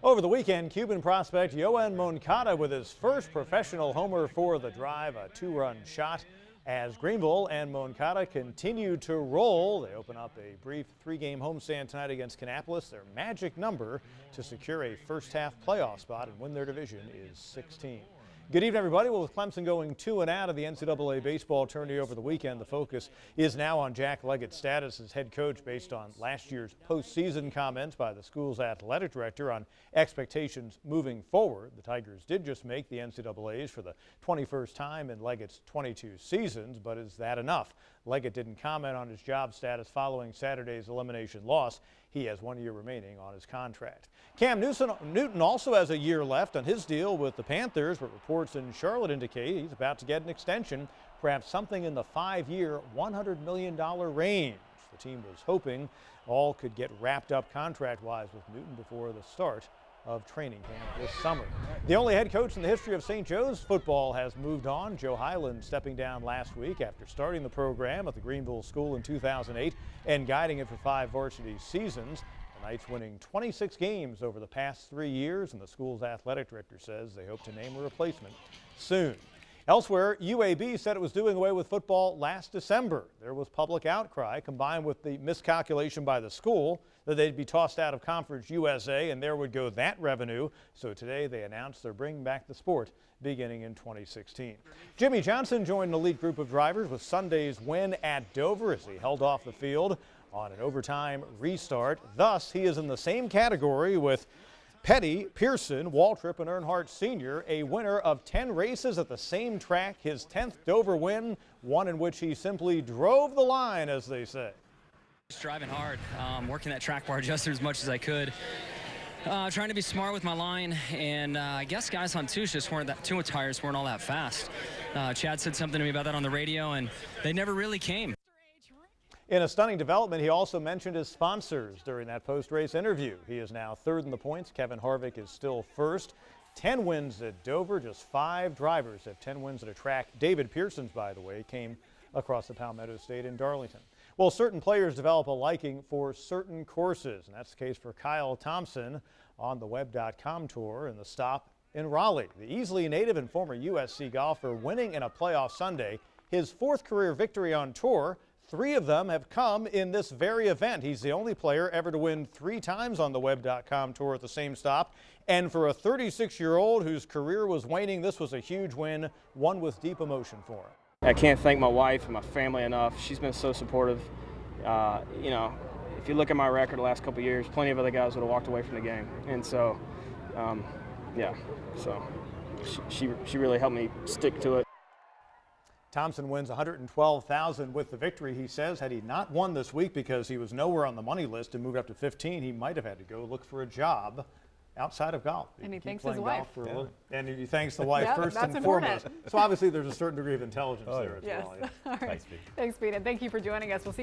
Over the weekend, Cuban prospect Yoan Moncada with his first professional homer for the Drive, a two-run shot. As Greenville and Moncada continue to roll, they open up a brief three-game homestand tonight against Kannapolis. Their magic number to secure a first-half playoff spot and win their division is 16. Good evening, everybody. Well, with Clemson going 2 and out of the NCAA baseball tourney over the weekend, the focus is now on Jack Leggett's status as head coach based on last year's postseason comments by the school's athletic director on expectations moving forward. The Tigers did just make the NCAAs for the 21st time in Leggett's 22 seasons, but is that enough? Leggett didn't comment on his job status following Saturday's elimination loss. He has 1 year remaining on his contract. Cam Newton also has a year left on his deal with the Panthers, but reports in Charlotte indicate he's about to get an extension, perhaps something in the 5-year, $100 million range. The team was hoping all could get wrapped up contract-wise with Newton before the start of training camp this summer. The only head coach in the history of St. Joe's football has moved on. Joe Hyland stepping down last week after starting the program at the Greenville School in 2008 and guiding it for 5 varsity seasons. The Knights winning 26 games over the past 3 years, and the school's athletic director says they hope to name a replacement soon. Elsewhere, UAB said it was doing away with football last December. There was public outcry combined with the miscalculation by the school that they'd be tossed out of Conference USA, and there would go that revenue. So today they announced they're bringing back the sport beginning in 2016. Jimmy Johnson joined an elite group of drivers with Sunday's win at Dover as he held off the field on an overtime restart. Thus, he is in the same category with Petty, Pearson, Waltrip, and Earnhardt Sr., a winner of 10 races at the same track, his 10th Dover win, one in which he simply drove the line, as they say. Just driving hard, working that track bar adjuster as much as I could. Trying to be smart with my line, and I guess guys on two tires weren't all that fast. Chad said something to me about that on the radio, and they never really came. In a stunning development, he also mentioned his sponsors during that post-race interview. He is now 3rd in the points. Kevin Harvick is still 1st. 10 wins at Dover. Just 5 drivers have 10 wins at a track. David Pearson's, by the way, came across the Palmetto State in Darlington. Well, certain players develop a liking for certain courses, and that's the case for Kyle Thompson on the Web.com tour and the stop in Raleigh. The Easley native and former USC golfer winning in a playoff Sunday, his 4th career victory on tour. 3 of them have come in this very event. He's the only player ever to win 3 times on the Web.com tour at the same stop. And for a 36-year-old whose career was waning, this was a huge win, one with deep emotion for him. I can't thank my wife and my family enough. She's been so supportive. You know, if you look at my record the last couple of years, plenty of other guys would have walked away from the game. And so, yeah, so she really helped me stick to it. Thompson wins $112,000 with the victory. He says had he not won this week because he was nowhere on the money list and moved up to 15, he might have had to go look for a job outside of golf. And he thanks his wife. And he thanks the wife first and important. foremost. So obviously there's a certain degree of intelligence there as well. Yeah. All right. Thanks, Pete. And thank you for joining us. We'll see